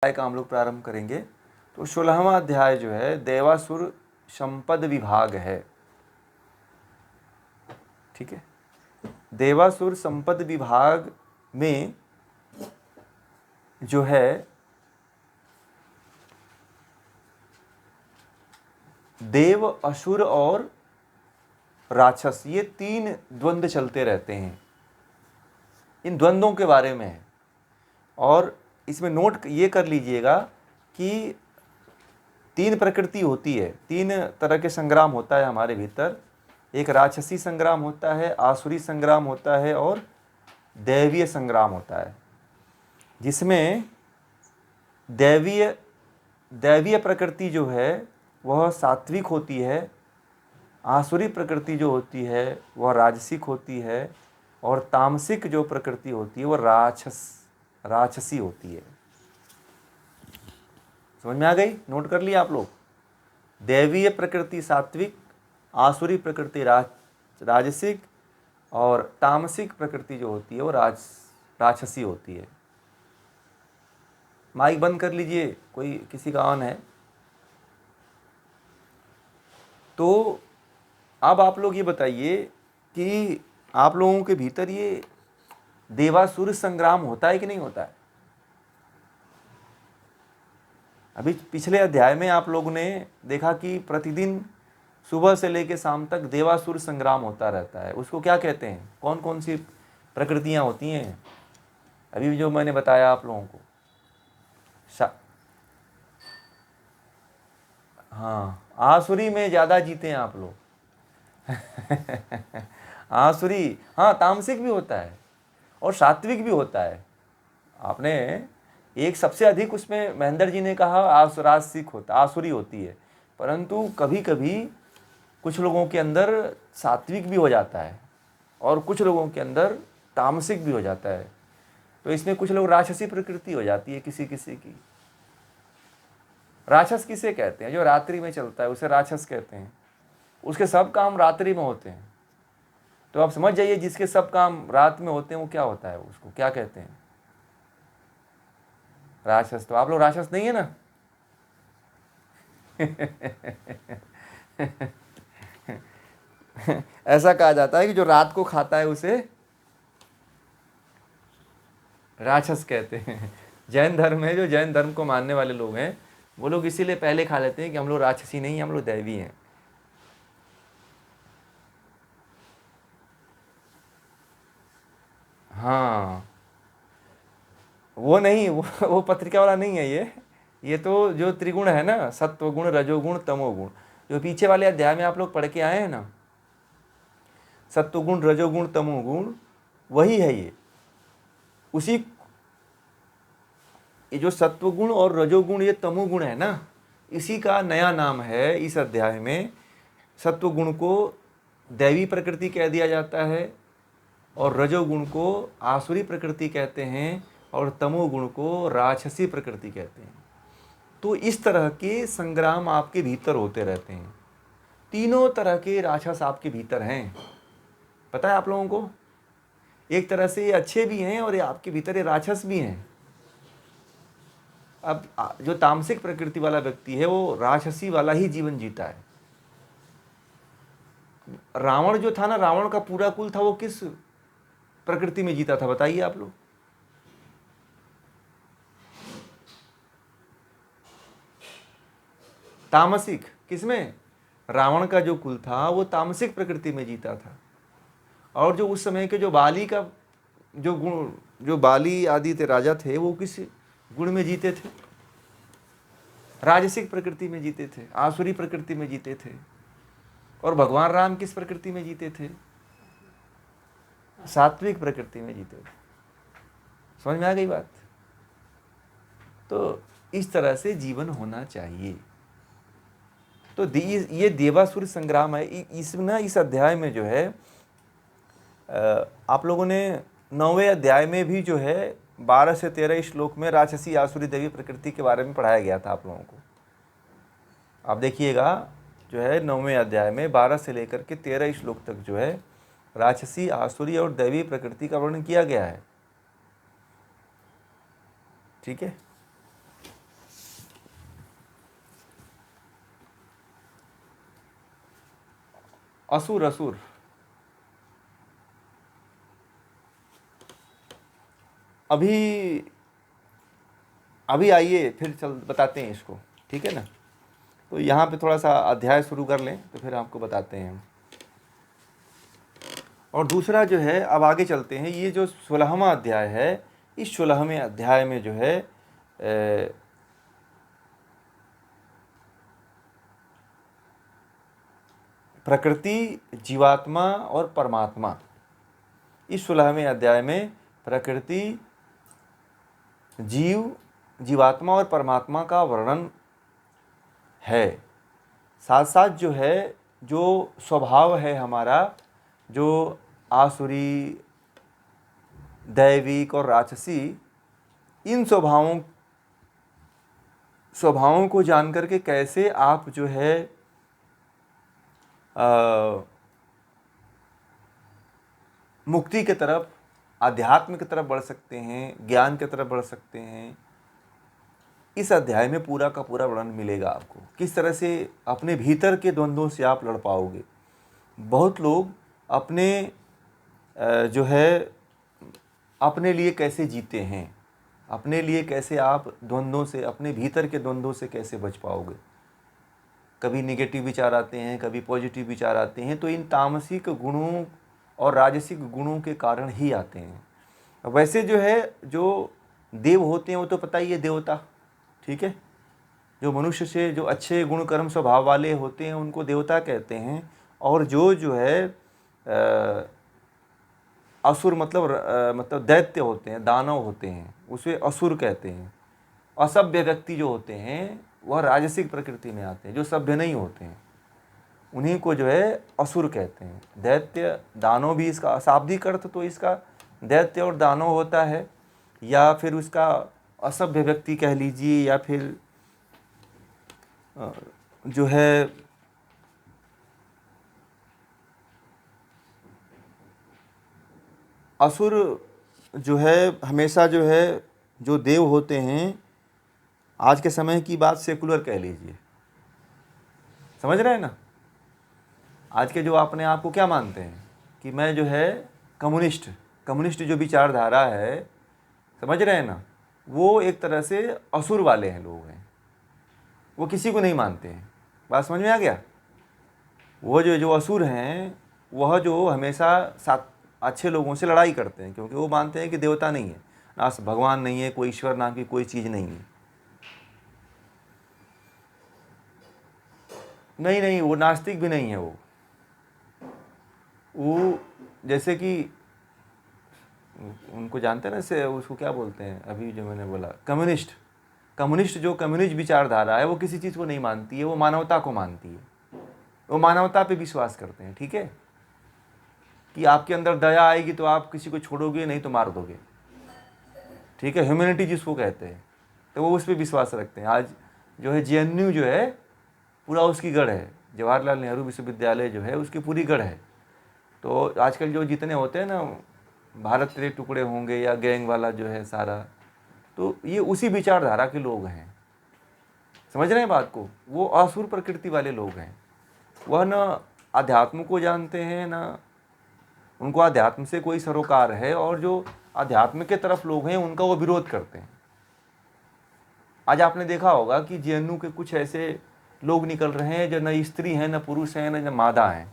अध्याय का हम लोग प्रारंभ करेंगे। तो 16वां अध्याय जो है देवासुर संपद विभाग है। ठीक है, देवासुर संपद विभाग में जो है देव, असुर और राक्षस, ये तीन द्वंद्व चलते रहते हैं। इन द्वंद्वों के बारे में है। और इसमें नोट ये कर लीजिएगा कि तीन प्रकृति होती है, तीन तरह के संग्राम होता है हमारे भीतर। एक राक्षसी संग्राम होता है, आसुरी संग्राम होता है और दैवीय संग्राम होता है, जिसमें दैवीय प्रकृति जो है वह सात्विक होती है, आसुरी प्रकृति जो होती है वह राजसिक होती है और तामसिक जो प्रकृति होती है वह राक्षसी होती है। समझ में आ गई? नोट कर लिया आप लोग। दैवीय प्रकृति सात्विक, आसुरी प्रकृति राजसिक और तामसिक प्रकृति जो होती है वो राक्षसी होती है। माइक बंद कर लीजिए, कोई किसी का ऑन है तो। अब आप लोग ये बताइए कि आप लोगों के भीतर ये देवासुर संग्राम होता है कि नहीं होता है? अभी पिछले अध्याय में आप लोगों ने देखा कि प्रतिदिन सुबह से लेकर शाम तक देवासुर संग्राम होता रहता है। उसको क्या कहते हैं? कौन कौन सी प्रकृतियां होती हैं? अभी जो मैंने बताया आप लोगों को। हाँ, आसुरी में ज़्यादा जीते हैं आप लोग। आसुरी, हाँ, तामसिक भी होता है और सात्विक भी होता है। आपने एक सबसे अधिक उसमें महेंद्र जी ने कहा राजसिक होता, आसुरी होती है, परंतु कभी कभी कुछ लोगों के अंदर सात्विक भी हो जाता है और कुछ लोगों के अंदर तामसिक भी हो जाता है। तो इसमें कुछ लोग राक्षसी प्रकृति हो जाती है किसी किसी की। राक्षस किसे कहते हैं? जो रात्रि में चलता है उसे राक्षस कहते हैं। उसके सब काम रात्रि में होते हैं। तो आप समझ जाइए, जिसके सब काम रात में होते हैं वो क्या होता है, उसको क्या कहते हैं? राक्षस। तो आप लोग राक्षस नहीं है ना? ऐसा कहा जाता है कि जो रात को खाता है उसे राक्षस कहते हैं। जैन धर्म है, जो जैन धर्म को मानने वाले लोग हैं वो लोग इसीलिए पहले खा लेते हैं कि हम लोग राक्षसी नहीं, हम लोग दैवी हैं। हाँ, वो नहीं, वो पत्रिका वाला नहीं है ये तो जो त्रिगुण है ना, सत्व गुण, रजोगुण, तमोगुण, जो पीछे वाले अध्याय में आप लोग पढ़ के आए हैं ना, सत्वगुण, रजोगुण, तमोगुण, वही है ये। उसी, ये जो सत्वगुण और रजोगुण, ये तमोगुण है ना, इसी का नया नाम है इस अध्याय में। सत्वगुण को दैवी प्रकृति कह दिया जाता है और रजोगुण को आसुरी प्रकृति कहते हैं और तमोगुण को राक्षसी प्रकृति कहते हैं। तो इस तरह के संग्राम आपके भीतर होते रहते हैं। तीनों तरह के राक्षस आपके भीतर हैं, पता है आप लोगों को? एक तरह से ये अच्छे भी हैं और ये आपके भीतर ये राक्षस भी हैं। अब जो तामसिक प्रकृति वाला व्यक्ति है वो राक्षसी वाला ही जीवन जीता है। रावण जो था ना, रावण का पूरा कुल था, वो किस प्रकृति में जीता था बताइए आप लोग? तामसिक। किसमें? रावण का जो कुल था वो तामसिक प्रकृति में जीता था। और जो उस समय के जो बाली का जो गुण, जो बाली आदि थे राजा थे, वो किस गुण में जीते थे? राजसिक प्रकृति में जीते थे, आसुरी प्रकृति में जीते थे। और भगवान राम किस प्रकृति में जीते थे? सात्विक प्रकृति में जीते थे। समझ में आ गई बात? तो इस तरह से जीवन होना चाहिए। तो ये देवासुर संग्राम है। इस अध्याय में जो है आप लोगों ने 9वें अध्याय में भी जो है 12 से 13 श्लोक में राक्षसी, आसुरी, दैवी प्रकृति के बारे में पढ़ाया गया था आप लोगों को। आप देखिएगा जो है 9वें अध्याय में 12 से लेकर के 13 श्लोक तक जो है राक्षसी, आसुरी और दैवी प्रकृति का वर्णन किया गया है। ठीक है। असुर, असुर, अभी अभी आइए फिर चल बताते हैं इसको, ठीक है ना। तो यहाँ पे थोड़ा सा अध्याय शुरू कर लें तो फिर आपको बताते हैं हम। और दूसरा जो है, अब आगे चलते हैं, ये जो 16वां अध्याय है, इस 16वें अध्याय में जो है प्रकृति, जीवात्मा और परमात्मा, इस 16वें अध्याय में प्रकृति, जीव, जीवात्मा और परमात्मा का वर्णन है। साथ साथ जो है, जो स्वभाव है हमारा, जो आसुरी, दैविक और राक्षसी, इन स्वभावों को जान करके कैसे आप जो है मुक्ति की तरफ, आध्यात्म की तरफ बढ़ सकते हैं, ज्ञान की तरफ बढ़ सकते हैं, इस अध्याय में पूरा का पूरा वर्णन मिलेगा आपको। किस तरह से अपने भीतर के द्वंद्वों से आप लड़ पाओगे। बहुत लोग अपने जो है अपने लिए कैसे जीते हैं, अपने लिए कैसे आप द्वंद्वों से, अपने भीतर के द्वंद्वों से कैसे बच पाओगे। कभी नेगेटिव विचार आते हैं, कभी पॉजिटिव विचार आते हैं, तो इन तामसिक गुणों और राजसिक गुणों के कारण ही आते हैं। वैसे जो है, जो देव होते हैं वो तो पता ही है, देवता, ठीक है। जो मनुष्य से जो अच्छे गुण कर्म स्वभाव वाले होते हैं उनको देवता कहते हैं। और जो है असुर मतलब दैत्य होते हैं, दानव होते हैं, उसे असुर कहते हैं। असभ्य व्यक्ति जो होते हैं वह राजसिक प्रकृति में आते हैं, जो सभ्य नहीं होते हैं उन्हीं को जो है असुर कहते हैं। दैत्य, दानव भी, इसका शाब्दिक अर्थ तो इसका दैत्य और दानव होता है, या फिर उसका असभ्य व्यक्ति कह लीजिए, या फिर जो है असुर जो है हमेशा जो है, जो देव होते हैं, आज के समय की बात सेकुलर कह लीजिए, समझ रहे हैं ना। आज के जो अपने आप को क्या मानते हैं कि मैं जो है कम्युनिस्ट जो विचारधारा है, समझ रहे हैं ना, वो एक तरह से असुर वाले हैं लोग हैं, वो किसी को नहीं मानते हैं। बात समझ में आ गया। वो जो असुर हैं, वह जो हमेशा साथ अच्छे लोगों से लड़ाई करते हैं, क्योंकि वो मानते हैं कि देवता नहीं है, ना भगवान नहीं है, कोई ईश्वर नाम की कोई चीज़ नहीं है। नहीं, वो नास्तिक भी नहीं है। वो जैसे कि उनको जानते हैं ना, से उसको क्या बोलते हैं, अभी जो मैंने बोला कम्युनिस्ट जो कम्युनिस्ट विचारधारा है, वो किसी चीज़ को नहीं मानती है, वो मानवता को मानती है, वो मानवता पे विश्वास करते हैं, ठीक है। कि आपके अंदर दया आएगी तो आप किसी को छोड़ोगे, नहीं तो मार दोगे, ठीक है। ह्यूमैनिटी जिसको कहते हैं, तो वो उस पर विश्वास रखते हैं। आज जो है JNU जो है पूरा उसकी गढ़ है, जवाहरलाल नेहरू विश्वविद्यालय जो है उसकी पूरी गढ़ है। तो आजकल जो जितने होते हैं ना, भारत तेरे टुकड़े होंगे या गैंग वाला जो है सारा, तो ये उसी विचारधारा के लोग हैं, समझ रहे हैं बात को। वो असुर प्रकृति वाले लोग हैं। वह न अध्यात्म को जानते हैं, न उनको अध्यात्म से कोई सरोकार है, और जो अध्यात्म के तरफ लोग हैं उनका वो विरोध करते हैं। आज आपने देखा होगा कि JNU के कुछ ऐसे लोग निकल रहे हैं जो न स्त्री हैं, न पुरुष हैं, न मादा हैं,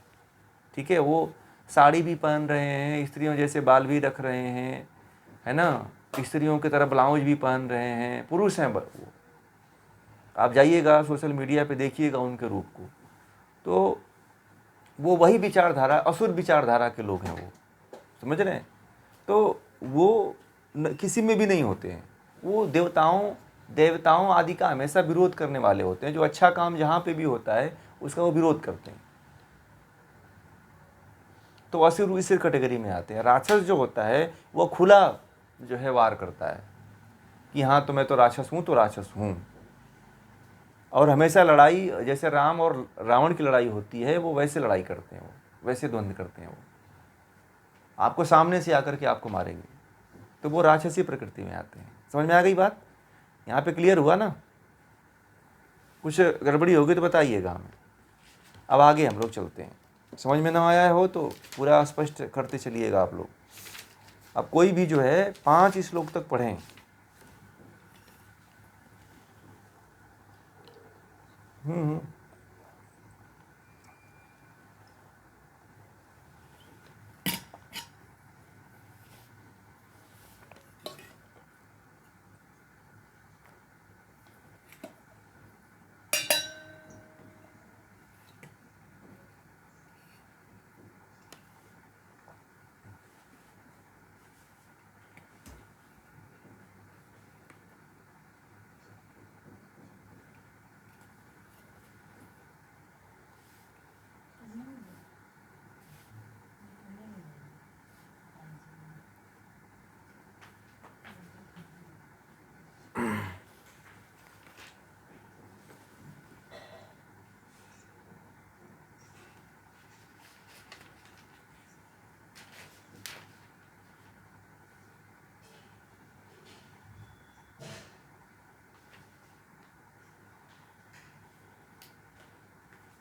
ठीक है। वो साड़ी भी पहन रहे हैं, स्त्रियों जैसे बाल भी रख रहे हैं, है ना, स्त्रियों की तरह ब्लाउज भी पहन रहे हैं, पुरुष हैं वो। आप जाइएगा सोशल मीडिया पे, देखिएगा उनके रूप को, तो वो वही विचारधारा, असुर विचारधारा के लोग हैं वो, समझ रहे हैं। तो वो किसी में भी नहीं होते हैं, वो देवताओं आदि का हमेशा विरोध करने वाले होते हैं। जो अच्छा काम जहाँ पे भी होता है उसका वो विरोध करते हैं। तो असुर इस कैटेगरी में आते हैं। राक्षस जो होता है वो खुला जो है वार करता है कि हाँ, तो मैं तो राक्षस हूँ, तो राक्षस हूँ। और हमेशा लड़ाई, जैसे राम और रावण की लड़ाई होती है, वो वैसे लड़ाई करते हैं, वो वैसे द्वंद्व करते हैं। वो आपको सामने से आकर के आपको मारेंगे, तो वो राक्षसी प्रकृति में आते हैं। समझ में आ गई बात? यहाँ पे क्लियर हुआ ना? कुछ गड़बड़ी होगी तो बताइएगा हमें। अब आगे हम लोग चलते हैं। समझ में ना आया हो तो पूरा स्पष्ट करते चलिएगा आप लोग। अब कोई भी जो है 5 श्लोक तक पढ़ें। हम्म।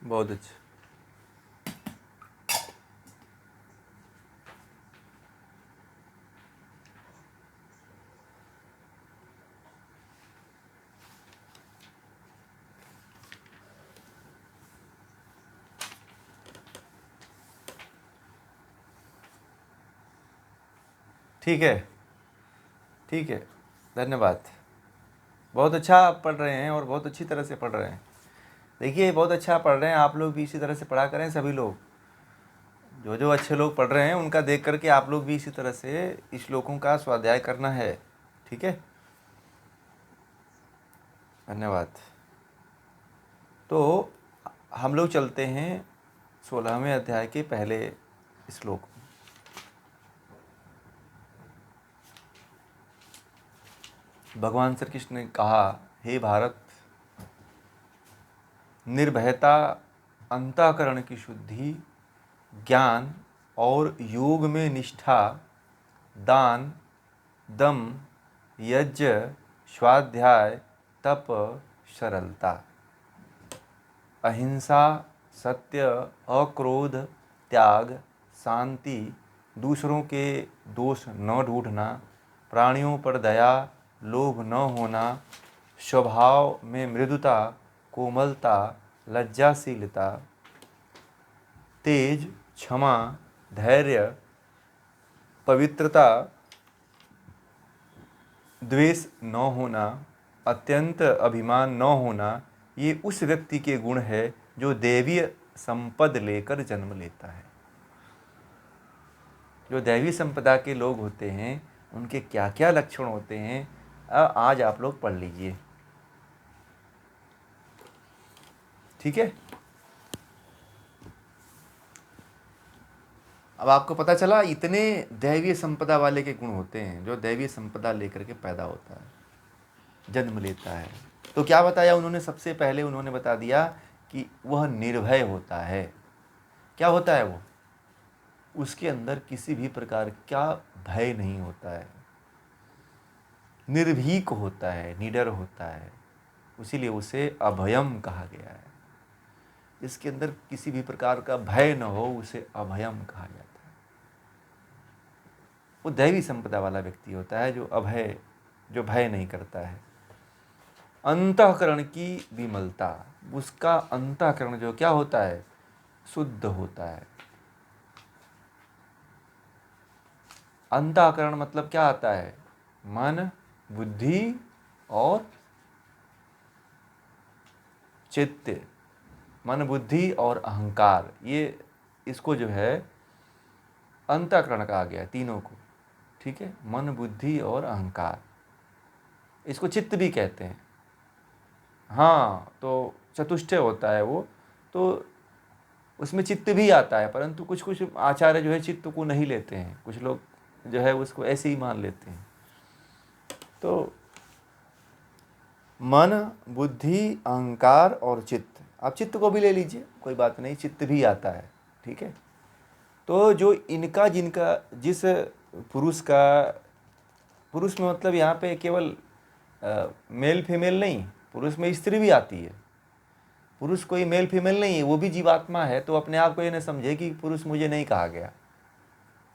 बहुत अच्छा। ठीक है, ठीक है, धन्यवाद। बहुत अच्छा आप पढ़ रहे हैं और बहुत अच्छी तरह से पढ़ रहे हैं। देखिए बहुत अच्छा पढ़ रहे हैं, आप लोग भी इसी तरह से पढ़ा करें। सभी लोग जो जो अच्छे लोग पढ़ रहे हैं उनका देख करके आप लोग भी इसी तरह से इस श्लोकों का स्वाध्याय करना है। ठीक है, धन्यवाद। तो हम लोग चलते हैं 16वें अध्याय के पहले श्लोक में। भगवान श्री कृष्ण ने कहा, हे भारत, निर्भयता, अंतःकरण की शुद्धि, ज्ञान और योग में निष्ठा, दान, दम, यज्ञ, स्वाध्याय, तप, सरलता, अहिंसा, सत्य, अक्रोध, त्याग, शांति, दूसरों के दोष न ढूंढना, प्राणियों पर दया, लोभ न होना, स्वभाव में मृदुता, कोमलता, लज्जाशीलता, तेज, क्षमा, धैर्य, पवित्रता, द्वेष न होना, अत्यंत अभिमान न होना, ये उस व्यक्ति के गुण है जो दैवीय संपद लेकर जन्म लेता है। जो दैवी संपदा के लोग होते हैं उनके क्या क्या लक्षण होते हैं, आज आप लोग पढ़ लीजिए। ठीक है, अब आपको पता चला इतने दैवीय संपदा वाले के गुण होते हैं जो दैवीय संपदा लेकर के पैदा होता है, जन्म लेता है। तो क्या बताया उन्होंने? सबसे पहले उन्होंने बता दिया कि वह निर्भय होता है। क्या होता है वो? उसके अंदर किसी भी प्रकार का भय नहीं होता है, निर्भीक होता है, निडर होता है, इसीलिए उसे अभयम कहा गया है। इसके अंदर किसी भी प्रकार का भय न हो, उसे अभयम कहा जाता है। वो दैवी संपदा वाला व्यक्ति होता है जो भय नहीं करता है। अंतःकरण की विमलता, उसका अंतःकरण जो क्या होता है? शुद्ध होता है। अंतःकरण मतलब क्या आता है? मन, बुद्धि और चित्त। मन, बुद्धि और अहंकार, ये इसको जो है अंतःकरण कहा गया है, तीनों को। ठीक है, मन, बुद्धि और अहंकार, इसको चित्त भी कहते हैं। हाँ, तो चतुष्टय होता है वो, तो उसमें चित्त भी आता है, परंतु कुछ कुछ आचार्य जो है चित्त को नहीं लेते हैं, कुछ लोग जो है उसको ऐसे ही मान लेते हैं। तो मन, बुद्धि, अहंकार और चित्त, आप चित्त को भी ले लीजिए, कोई बात नहीं, चित्त भी आता है। ठीक है, तो जो इनका जिनका जिस पुरुष का, पुरुष में मतलब यहाँ पे केवल मेल फीमेल नहीं, पुरुष में स्त्री भी आती है। पुरुष कोई मेल फीमेल नहीं है, वो भी जीवात्मा है। तो अपने आप को ये न समझे कि पुरुष मुझे नहीं कहा गया।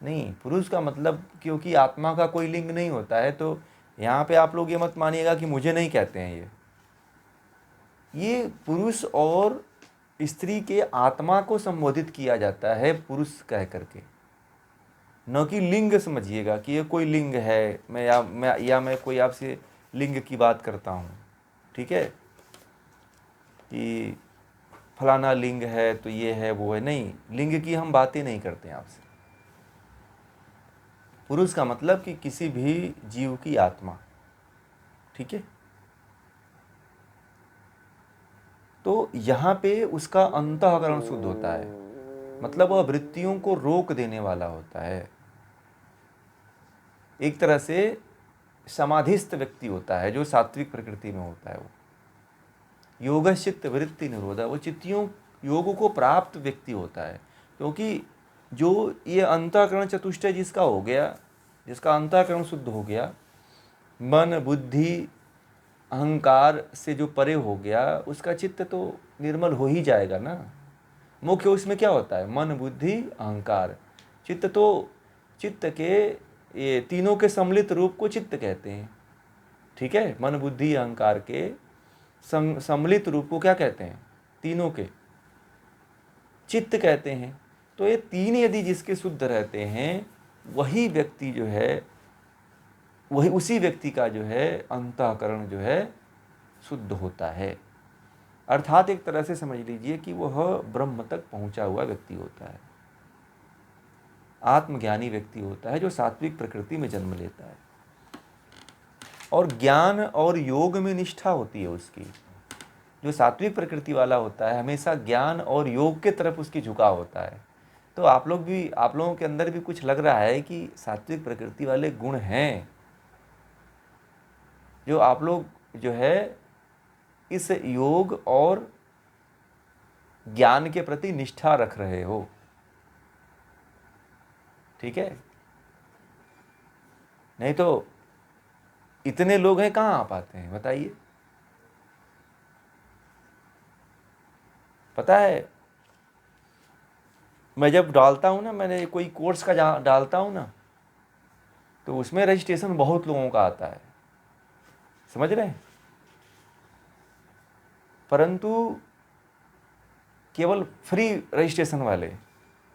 नहीं, पुरुष का मतलब, क्योंकि आत्मा का कोई लिंग नहीं होता है, तो यहाँ पे आप लोग ये मत मानिएगा कि मुझे नहीं कहते हैं। ये पुरुष और स्त्री के आत्मा को संबोधित किया जाता है पुरुष कह करके, न कि लिंग समझिएगा कि ये कोई लिंग है। मैं कोई आपसे लिंग की बात करता हूँ, ठीक है, कि फलाना लिंग है तो ये है वो है। नहीं, लिंग की हम बातें नहीं करते हैं आपसे। पुरुष का मतलब कि किसी भी जीव की आत्मा, ठीक है। तो यहाँ पे उसका अंतःकरण शुद्ध होता है, मतलब वह वृत्तियों को रोक देने वाला होता है। एक तरह से समाधिस्थ व्यक्ति होता है जो सात्विक प्रकृति में होता है। वो योगश्चित्त वृत्ति निरोधा, वो चित्तियों योग को प्राप्त व्यक्ति होता है। क्योंकि जो ये अंतःकरण चतुष्टय जिसका हो गया, जिसका अंतःकरण शुद्ध हो गया, मन बुद्धि अहंकार से जो परे हो गया, उसका चित्त तो निर्मल हो ही जाएगा ना। मुख्य उसमें क्या होता है? मन बुद्धि अहंकार। चित्त तो चित्त के ये तीनों के सम्मिलित रूप को चित्त कहते हैं, ठीक है। मन बुद्धि अहंकार के सम्मिलित रूप को क्या कहते हैं? तीनों के चित्त कहते हैं। तो ये तीन यदि जिसके शुद्ध रहते हैं, वही व्यक्ति जो है, वही उसी व्यक्ति का जो है अंतःकरण जो है शुद्ध होता है। अर्थात एक तरह से समझ लीजिए कि वह ब्रह्म तक पहुंचा हुआ व्यक्ति होता है, आत्मज्ञानी व्यक्ति होता है, जो सात्विक प्रकृति में जन्म लेता है। और ज्ञान और योग में निष्ठा होती है उसकी। जो सात्विक प्रकृति वाला होता है, हमेशा ज्ञान और योग के तरफ उसकी झुकाव होता है। तो आप लोगों के अंदर भी कुछ लग रहा है कि सात्विक प्रकृति वाले गुण हैं, जो आप लोग जो है इस योग और ज्ञान के प्रति निष्ठा रख रहे हो, ठीक है। नहीं तो इतने लोग हैं, कहाँ आ पाते हैं बताइए। पता है, मैं जब डालता हूँ ना, मैंने कोई कोर्स का जहाँ डालता हूँ ना, तो उसमें रजिस्ट्रेशन बहुत लोगों का आता है, समझ रहे हैं। परंतु केवल फ्री रजिस्ट्रेशन वाले,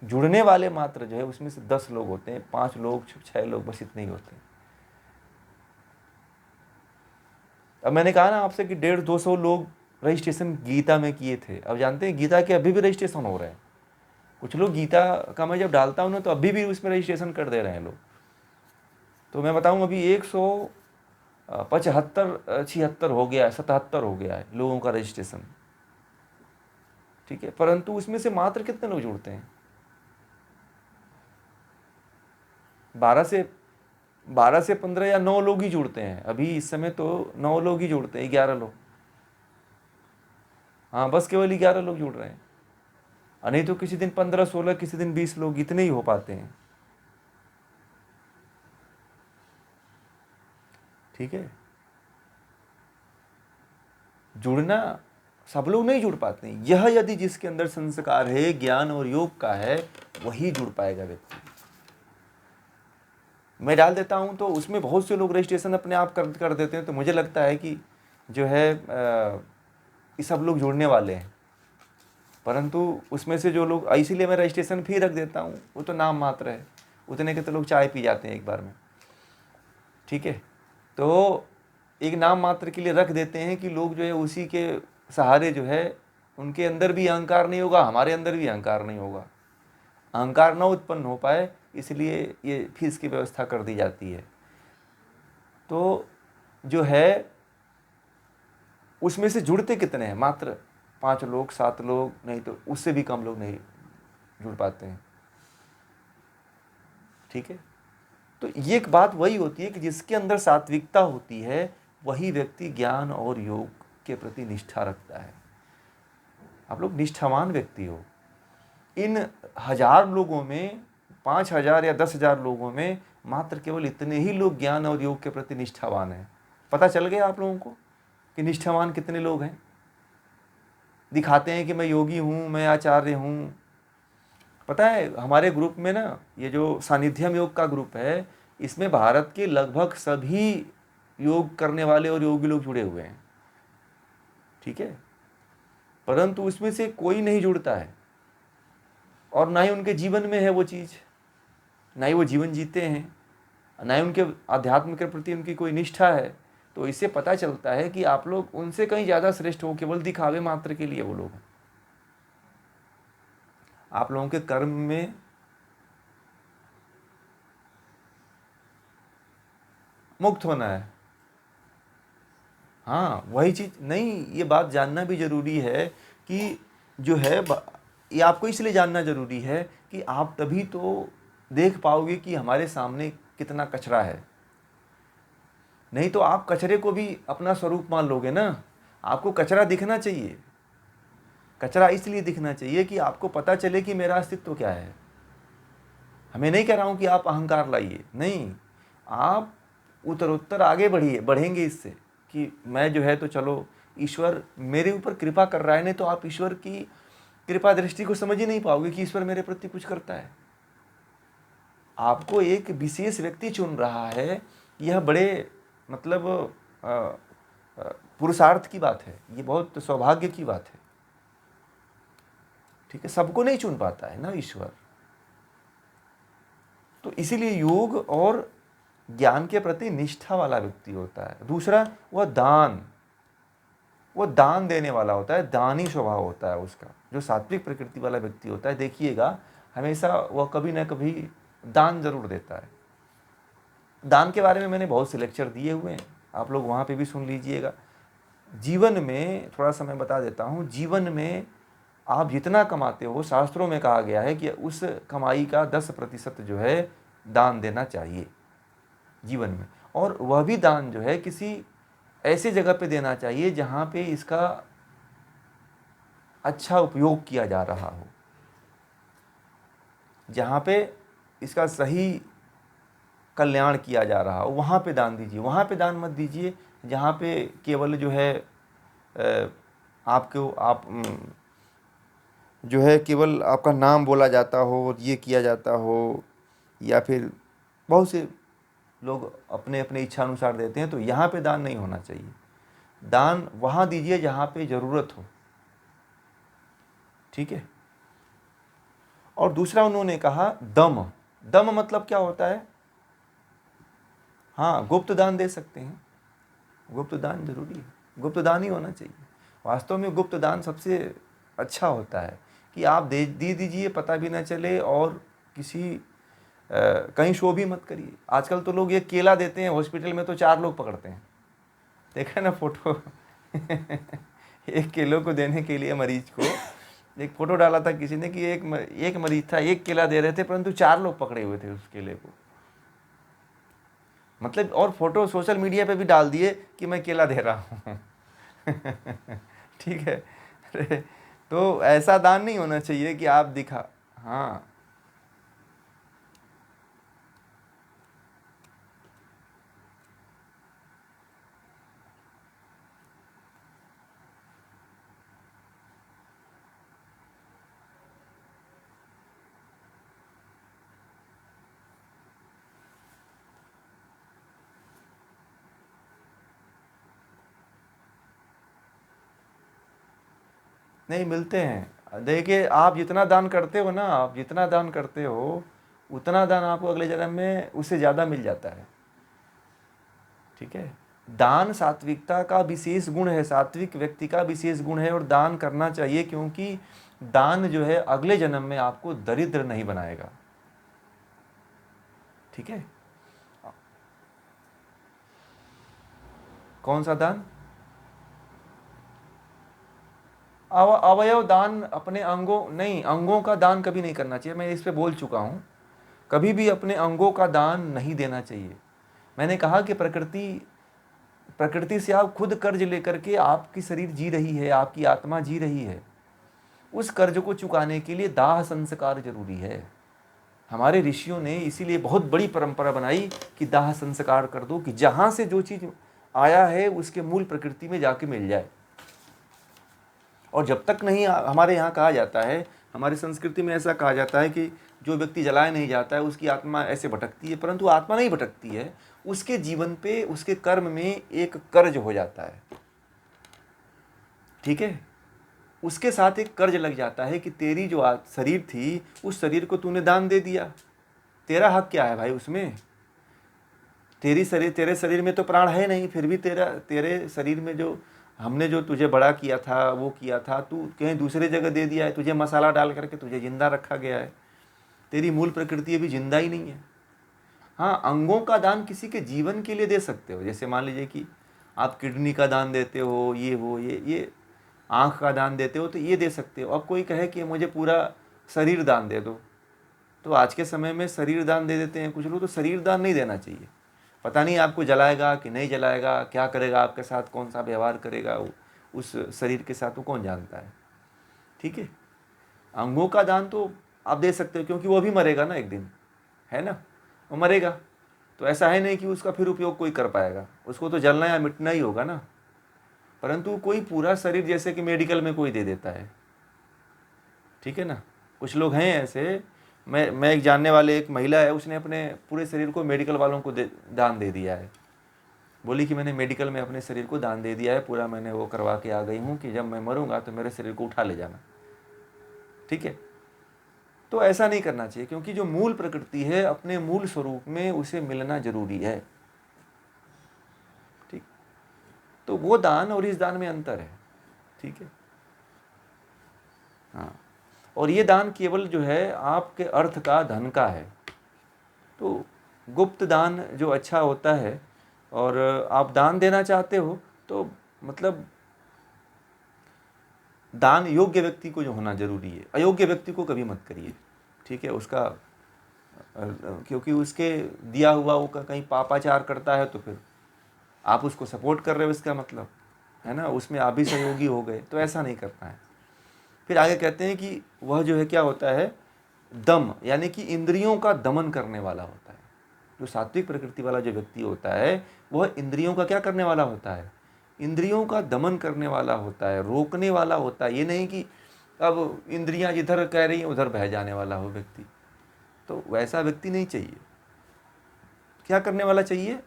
जुड़ने वाले मात्र जो है उसमें से 10 लोग होते हैं, 5 लोग 6 लोग, बस इतने ही होते हैं। अब मैंने कहा ना आपसे कि 150-200 लोग रजिस्ट्रेशन गीता में किए थे। अब जानते हैं गीता के अभी भी रजिस्ट्रेशन हो रहे हैं। कुछ लोग गीता का मैं जब डालता हूँ ना, तो अभी भी उसमें रजिस्ट्रेशन कर दे रहे हैं लोग। तो मैं बताऊँ, अभी 175-76 हो गया है, 77 हो गया है लोगों का रजिस्ट्रेशन, ठीक है। परंतु उसमें से मात्र कितने लोग जुड़ते हैं? 12 से 15 या 9 लोग ही जुड़ते हैं। अभी इस समय तो 9 लोग ही जुड़ते हैं, 11 लोग, हाँ बस केवल 11 लोग जुड़ रहे हैं। नहीं तो किसी दिन 15-16, किसी दिन 20 लोग, इतने ही हो पाते हैं, ठीक है। जुड़ना सब लोग नहीं जुड़ पाते हैं। यह यदि जिसके अंदर संस्कार है, ज्ञान और योग का है, वही जुड़ पाएगा व्यक्ति। मैं डाल देता हूं तो उसमें बहुत से लोग रजिस्ट्रेशन अपने आप कर देते हैं, तो मुझे लगता है कि जो है ये सब लोग जुड़ने वाले हैं। परंतु उसमें से जो लोग, इसीलिए मैं रजिस्ट्रेशन फी रख देता हूँ, वो तो नाम मात्र है, उतने के तो लोग चाय पी जाते हैं एक बार में, ठीक है। तो एक नाम मात्र के लिए रख देते हैं कि लोग जो है उसी के सहारे जो है, उनके अंदर भी अहंकार नहीं होगा, हमारे अंदर भी अहंकार नहीं होगा, अहंकार न उत्पन्न हो पाए, इसलिए ये फीस की व्यवस्था कर दी जाती है। तो जो है उसमें से जुड़ते कितने हैं? मात्र 5 लोग, 7 लोग, नहीं तो उससे भी कम लोग नहीं जुड़ पाते हैं, ठीक है। तो ये एक बात वही होती है कि जिसके अंदर सात्विकता होती है, वही व्यक्ति ज्ञान और योग के प्रति निष्ठा रखता है। आप लोग निष्ठावान व्यक्ति हो। इन 1000 लोगों में, 5000 या 10,000 लोगों में मात्र केवल इतने ही लोग ज्ञान और योग के प्रति निष्ठावान हैं। पता चल गया आप लोगों को कि निष्ठावान कितने लोग हैं? दिखाते हैं कि मैं योगी हूँ, मैं आचार्य हूँ। पता है हमारे ग्रुप में ना, ये जो सानिध्यम योग का ग्रुप है, इसमें भारत के लगभग सभी योग करने वाले और योगी लोग जुड़े हुए हैं, ठीक है, परंतु उसमें से कोई नहीं जुड़ता है और ना ही उनके जीवन में है वो चीज़, ना ही वो जीवन जीते हैं, ना ही उनके अध्यात्म के प्रति उनकी कोई निष्ठा है। तो इससे पता चलता है कि आप लोग उनसे कहीं ज़्यादा श्रेष्ठ हो, केवल दिखावे मात्र के लिए वो लोग हैं। आप लोगों के कर्म में मुक्त होना है। हाँ, वही चीज़ नहीं, ये बात जानना भी ज़रूरी है कि जो है ये आपको इसलिए जानना ज़रूरी है कि आप तभी तो देख पाओगे कि हमारे सामने कितना कचरा है। नहीं तो आप कचरे को भी अपना स्वरूप मान लोगे ना। आपको कचरा दिखना चाहिए, कचरा इसलिए दिखना चाहिए कि आपको पता चले कि मेरा अस्तित्व क्या है। हमें नहीं कह रहा हूँ कि आप अहंकार लाइए, नहीं, आप उत्तरोत्तर आगे बढ़ेंगे इससे कि मैं जो है तो चलो ईश्वर मेरे ऊपर कृपा कर रहा है। नहीं तो आप ईश्वर की कृपा दृष्टि को समझ ही नहीं पाओगे कि ईश्वर मेरे प्रति कुछ करता है। आपको एक विशेष व्यक्ति चुन रहा है, यह बड़े मतलब पुरुषार्थ की बात है, ये बहुत सौभाग्य की बात है, ठीक है। सबको नहीं चुन पाता है ना ईश्वर। तो इसीलिए योग और ज्ञान के प्रति निष्ठा वाला व्यक्ति होता है। दूसरा, वह दान देने वाला होता है, दानी स्वभाव होता है उसका। जो सात्विक प्रकृति वाला व्यक्ति होता है, देखिएगा हमेशा वह कभी ना कभी दान जरूर देता है। दान के बारे में मैंने बहुत से लेक्चर दिए हुए हैं, आप लोग वहाँ पे भी सुन लीजिएगा। जीवन में थोड़ा सा मैं बता देता हूँ, जीवन में आप जितना कमाते हो, शास्त्रों में कहा गया है कि उस कमाई का 10% जो है दान देना चाहिए जीवन में। और वह भी दान जो है किसी ऐसे जगह पे देना चाहिए जहाँ पे इसका अच्छा उपयोग किया जा रहा हो, जहाँ पे इसका सही कल्याण किया जा रहा हो, वहाँ पे दान दीजिए। वहाँ पे दान मत दीजिए जहाँ पे केवल जो है जो है केवल आपका नाम बोला जाता हो और ये किया जाता हो, या फिर बहुत से लोग अपने अपने इच्छा अनुसार देते हैं। तो यहाँ पे दान नहीं होना चाहिए। दान वहाँ दीजिए जहाँ पे ज़रूरत हो, ठीक है। और दूसरा उन्होंने कहा दम। दम मतलब क्या होता है? हाँ, गुप्त दान दे सकते हैं, गुप्त दान जरूरी है, गुप्त दान ही होना चाहिए। वास्तव में गुप्त दान सबसे अच्छा होता है कि आप दे दीजिए, पता भी ना चले, और किसी कहीं शो भी मत करिए। आजकल तो लोग ये केला देते हैं हॉस्पिटल में तो 4 लोग पकड़ते हैं, देखा ना फोटो एक केलों को देने के लिए मरीज को एक फोटो डाला था किसी ने कि एक मरीज था, एक केला दे रहे थे परंतु 4 लोग पकड़े हुए थे उस केले को, मतलब। और फोटो सोशल मीडिया पे भी डाल दिए कि मैं केला दे रहा हूँ ठीक है। तो ऐसा दान नहीं होना चाहिए कि आप दिखा, हाँ, नहीं मिलते हैं। देखिए, आप जितना दान करते हो ना, आप जितना दान करते हो उतना दान आपको अगले जन्म में उससे ज़्यादा मिल जाता है, ठीक है। दान सात्विकता का विशेष गुण है, सात्विक व्यक्ति का विशेष गुण है, और दान करना चाहिए, क्योंकि दान जो है अगले जन्म में आपको दरिद्र नहीं बनाएगा, ठीक है। कौन सा दान? अवयव दान, अपने अंगों, नहीं, अंगों का दान कभी नहीं करना चाहिए। मैं इस पे बोल चुका हूँ, कभी भी अपने अंगों का दान नहीं देना चाहिए। मैंने कहा कि प्रकृति से आप खुद कर्ज लेकर के आपकी शरीर जी रही है, आपकी आत्मा जी रही है। उस कर्ज को चुकाने के लिए दाह संस्कार जरूरी है। हमारे ऋषियों ने इसीलिए बहुत बड़ी परंपरा बनाई कि दाह संस्कार कर दो, कि जहाँ से जो चीज़ आया है उसके मूल प्रकृति में जाके मिल जाए। और जब तक नहीं, हमारे यहाँ कहा जाता है, हमारी संस्कृति में ऐसा कहा जाता है कि जो व्यक्ति जलाया नहीं जाता है उसकी आत्मा ऐसे भटकती है, परंतु आत्मा नहीं भटकती है, उसके जीवन पे, उसके कर्म में एक कर्ज हो जाता है। ठीक है, उसके साथ एक कर्ज लग जाता है कि तेरी जो शरीर थी, उस शरीर को तूने दान दे दिया, तेरा हक क्या है भाई उसमें? तेरे शरीर में तो प्राण है नहीं, फिर भी तेरे शरीर में जो हमने जो तुझे बड़ा किया था, वो किया था, तू कहीं दूसरी जगह दे दिया है, तुझे मसाला डाल करके तुझे जिंदा रखा गया है, तेरी मूल प्रकृति अभी जिंदा ही नहीं है। हाँ, अंगों का दान किसी के जीवन के लिए दे सकते हो, जैसे मान लीजिए कि आप किडनी का दान देते हो, ये आँख का दान देते हो, तो ये दे सकते हो। अब कोई कहे कि मुझे पूरा शरीर दान दे दो, तो आज के समय में शरीर दान दे देते हैं कुछ लोग, तो शरीर दान नहीं देना चाहिए। पता नहीं आपको जलाएगा कि नहीं जलाएगा, क्या करेगा आपके साथ, कौन सा व्यवहार करेगा उस शरीर के साथ, वो कौन जानता है। ठीक है, अंगों का दान तो आप दे सकते हो, क्योंकि वो भी मरेगा ना एक दिन, है ना, वो मरेगा, तो ऐसा है नहीं कि उसका फिर उपयोग कोई कर पाएगा, उसको तो जलना या मिटना ही होगा ना। परंतु कोई पूरा शरीर जैसे कि मेडिकल में कोई दे देता है, ठीक है ना, कुछ लोग हैं ऐसे। मैं एक जानने वाले, एक महिला है, उसने अपने पूरे शरीर को मेडिकल वालों को दान दे दिया है। बोली कि मैंने मेडिकल में अपने शरीर को दान दे दिया है, पूरा मैंने वो करवा के आ गई हूँ कि जब मैं मरूंगा तो मेरे शरीर को उठा ले जाना। ठीक है, तो ऐसा नहीं करना चाहिए, क्योंकि जो मूल प्रकृति है अपने मूल स्वरूप में उसे मिलना जरूरी है। ठीक, तो वो दान और इस दान में अंतर है। ठीक है, हाँ, और ये दान केवल जो है आपके अर्थ का, धन का है। तो गुप्त दान जो अच्छा होता है, और आप दान देना चाहते हो तो मतलब दान योग्य व्यक्ति को जो होना जरूरी है, अयोग्य व्यक्ति को कभी मत करिए। ठीक है, उसका क्योंकि उसके दिया हुआ वो कहीं पापाचार करता है तो फिर आप उसको सपोर्ट कर रहे हो, इसका मतलब है ना, उसमें आप भी सहयोगी हो गए, तो ऐसा नहीं करना है। फिर आगे कहते हैं कि वह जो है क्या होता है, दम, यानी कि इंद्रियों का दमन करने वाला होता है। जो सात्विक प्रकृति वाला जो व्यक्ति होता है, वह इंद्रियों का क्या करने वाला होता है, इंद्रियों का दमन करने वाला होता है, रोकने वाला होता है। ये नहीं कि अब इंद्रियां जिधर कह रही हैं उधर बह जाने वाला हो व्यक्ति, तो वैसा व्यक्ति नहीं चाहिए। क्या करने वाला चाहिए,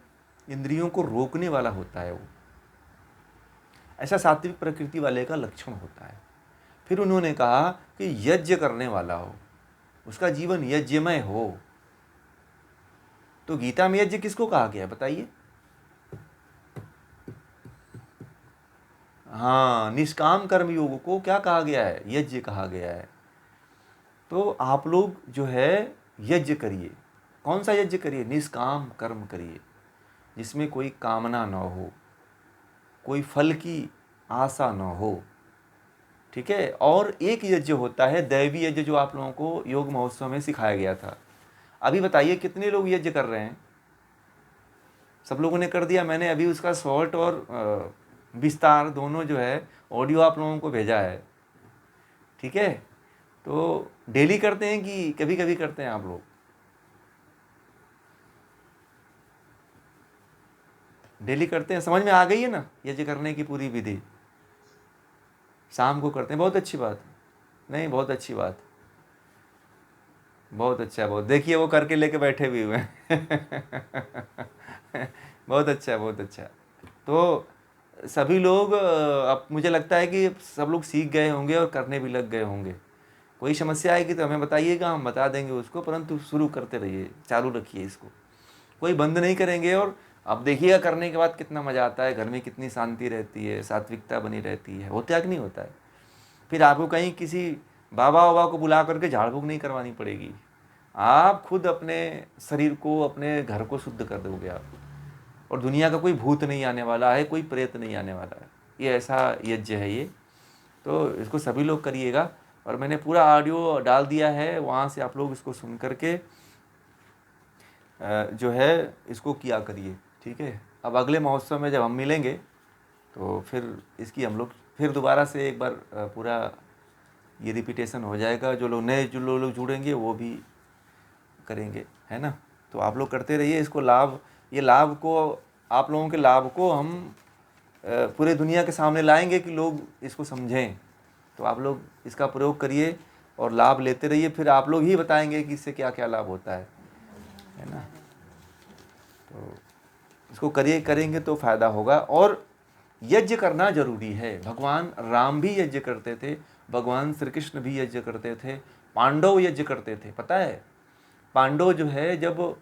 इंद्रियों को रोकने वाला होता है वो, ऐसा सात्विक प्रकृति वाले का लक्षण होता है। फिर उन्होंने कहा कि यज्ञ करने वाला हो, उसका जीवन यज्ञमय हो। तो गीता में यज्ञ किसको कहा गया है बताइए? हाँ, निष्काम कर्म योग को क्या कहा गया है, यज्ञ कहा गया है। तो आप लोग जो है यज्ञ करिए। कौन सा यज्ञ करिए? निष्काम कर्म करिए, जिसमें कोई कामना न हो, कोई फल की आशा न हो। ठीक है, और एक यज्ञ होता है दैवी यज्ञ, जो आप लोगों को योग महोत्सव में सिखाया गया था। अभी बताइए कितने लोग यज्ञ कर रहे हैं? सब लोगों ने कर दिया। मैंने अभी उसका शॉर्ट और विस्तार दोनों जो है ऑडियो आप लोगों को भेजा है। ठीक है, तो डेली करते हैं कि कभी कभी करते हैं आप लोग? डेली करते हैं, समझ में आ गई है ना यज्ञ करने की पूरी विधि? शाम को करते हैं, बहुत अच्छी बात। नहीं, बहुत अच्छी बात, बहुत अच्छा है, बहुत। देखिए वो करके लेके बैठे भी हुए हैं बहुत अच्छा है, बहुत अच्छा। तो सभी लोग अब मुझे लगता है कि सब लोग सीख गए होंगे और करने भी लग गए होंगे। कोई समस्या आएगी तो हमें बताइएगा, हम बता देंगे उसको, परंतु शुरू करते रहिए, चालू रखिए इसको, कोई बंद नहीं करेंगे। और अब देखिएगा करने के बाद कितना मज़ा आता है, घर में कितनी शांति रहती है, सात्विकता बनी रहती है। होता है कि नहीं होता है? फिर आपको कहीं किसी बाबा वाबा को बुला करके झाड़ फूक नहीं करवानी पड़ेगी, आप खुद अपने शरीर को, अपने घर को शुद्ध कर दोगे आप। और दुनिया का कोई भूत नहीं आने वाला है, कोई प्रेत नहीं आने वाला है। ये ऐसा यज्ञ है ये, तो इसको सभी लोग करिएगा। और मैंने पूरा ऑडियो डाल दिया है, वहाँ से आप लोग इसको सुन करके जो है इसको किया करिए। ठीक है, अब अगले महोत्सव में जब हम मिलेंगे तो फिर इसकी हम लोग फिर दोबारा से एक बार पूरा ये रिपीटेशन हो जाएगा। जो लोग जुड़ेंगे वो भी करेंगे, है ना। तो आप लोग करते रहिए इसको। ये लाभ को, आप लोगों के लाभ को हम पूरे दुनिया के सामने लाएंगे कि लोग इसको समझें। तो आप लोग इसका प्रयोग करिए और लाभ लेते रहिए, फिर आप लोग ही बताएंगे कि इससे क्या क्या लाभ होता है ना। तो इसको करेंगे तो फायदा होगा। और यज्ञ करना जरूरी है। भगवान राम भी यज्ञ करते थे, भगवान श्री कृष्ण भी यज्ञ करते थे, पांडव यज्ञ करते थे। पता है पांडव जो है जब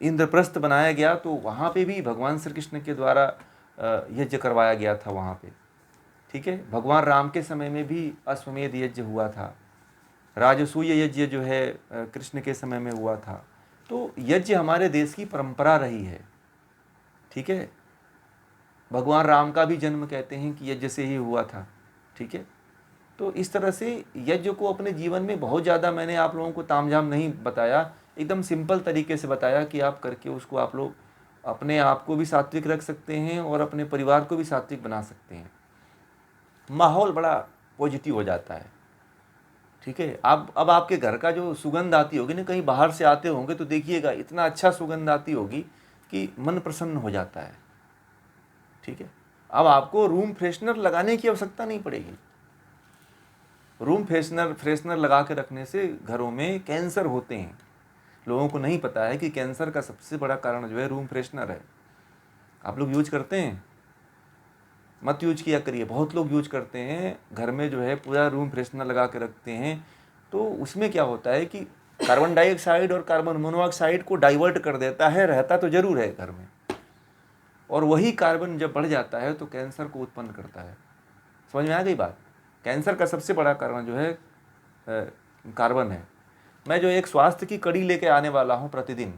इंद्रप्रस्थ बनाया गया तो वहाँ पे भी भगवान श्री कृष्ण के द्वारा यज्ञ करवाया गया था वहाँ पे। ठीक है, भगवान राम के समय में भी अश्वमेध यज्ञ हुआ था, राजसूय यज्ञ जो है कृष्ण के समय में हुआ था। तो यज्ञ हमारे देश की परंपरा रही है। ठीक है, भगवान राम का भी जन्म कहते हैं कि यज्ञ से ही हुआ था। ठीक है, तो इस तरह से यज्ञ को अपने जीवन में बहुत ज़्यादा मैंने आप लोगों को तामझाम नहीं बताया, एकदम सिंपल तरीके से बताया कि आप करके उसको आप लोग अपने आप को भी सात्विक रख सकते हैं और अपने परिवार को भी सात्विक बना सकते हैं। माहौल बड़ा पॉजिटिव हो जाता है। ठीक है, अब आपके घर का जो सुगंध आती होगी ना, कहीं बाहर से आते होंगे तो देखिएगा इतना अच्छा सुगंध आती होगी कि मन प्रसन्न हो जाता है। ठीक है, अब आपको रूम फ्रेशनर लगाने की आवश्यकता नहीं पड़ेगी। रूम फ्रेशनर लगा के रखने से घरों में कैंसर होते हैं। लोगों को नहीं पता है कि कैंसर का सबसे बड़ा कारण जो है रूम फ्रेशनर है। आप लोग यूज करते हैं? मत यूज किया करिए। बहुत लोग यूज करते हैं, घर में जो है पूरा रूम फ्रेशनर लगा के रखते हैं। तो उसमें क्या होता है कि कार्बन डाइऑक्साइड और कार्बन मोनोऑक्साइड को डाइवर्ट कर देता है, रहता तो जरूर है घर में, और वही कार्बन जब बढ़ जाता है तो कैंसर को उत्पन्न करता है। समझ में आ गई बात? कैंसर का सबसे बड़ा कारण जो है कार्बन है। मैं जो एक स्वास्थ्य की कड़ी लेके आने वाला हूँ प्रतिदिन,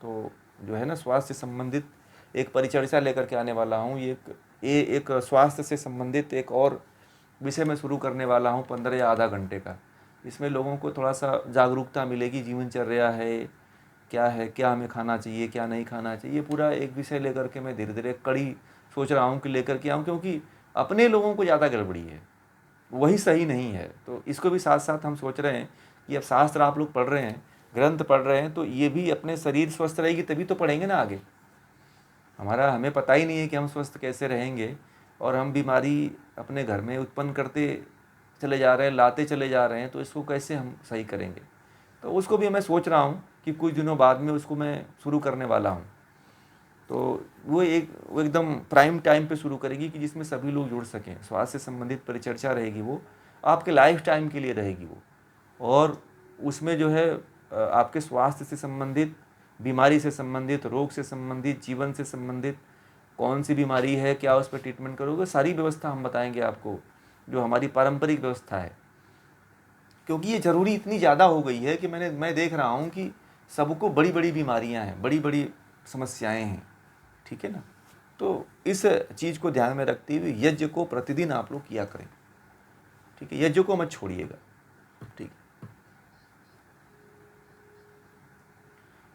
तो जो है ना स्वास्थ्य से संबंधित एक परिचर्चा लेकर के आने वाला हूँ। ये एक स्वास्थ्य से संबंधित एक और विषय में शुरू करने वाला हूँ, 15 या आधा घंटे का। इसमें लोगों को थोड़ा सा जागरूकता मिलेगी, जीवनचर्या है क्या हमें खाना चाहिए, क्या नहीं खाना चाहिए, पूरा एक विषय लेकर के मैं धीरे धीरे कड़ी सोच रहा हूँ कि लेकर के आऊँ, क्योंकि अपने लोगों को ज़्यादा गड़बड़ी है, वही सही नहीं है। तो इसको भी साथ साथ हम सोच रहे हैं कि अब शास्त्र आप लोग पढ़ रहे हैं, ग्रंथ पढ़ रहे हैं, तो ये भी अपने शरीर स्वस्थ रहेगी तभी तो पढ़ेंगे ना आगे। हमें पता ही नहीं है कि हम स्वस्थ कैसे रहेंगे, और हम बीमारी अपने घर में उत्पन्न करते चले जा रहे हैं, लाते चले जा रहे हैं, तो इसको कैसे हम सही करेंगे। तो उसको भी मैं सोच रहा हूँ कि कुछ दिनों बाद में उसको मैं शुरू करने वाला हूँ। तो वो एकदम प्राइम टाइम पे शुरू करेगी कि जिसमें सभी लोग जुड़ सकें। स्वास्थ्य से संबंधित परिचर्चा रहेगी, वो आपके लाइफ टाइम के लिए रहेगी वो, और उसमें जो है आपके स्वास्थ्य से संबंधित, बीमारी से संबंधित, रोग से संबंधित, जीवन से संबंधित, कौन सी बीमारी है, क्या उस पर ट्रीटमेंट करोगे, सारी व्यवस्था हम बताएंगे आपको, जो हमारी पारंपरिक व्यवस्था है। क्योंकि ये ज़रूरी इतनी ज़्यादा हो गई है कि मैं देख रहा हूँ कि सबको बड़ी बड़ी बीमारियाँ हैं, बड़ी बड़ी समस्याएं हैं। ठीक है ना, तो इस चीज़ को ध्यान में रखते हुए यज्ञ को प्रतिदिन आप लोग किया करें। ठीक है, यज्ञ को मत छोड़िएगा। ठीक,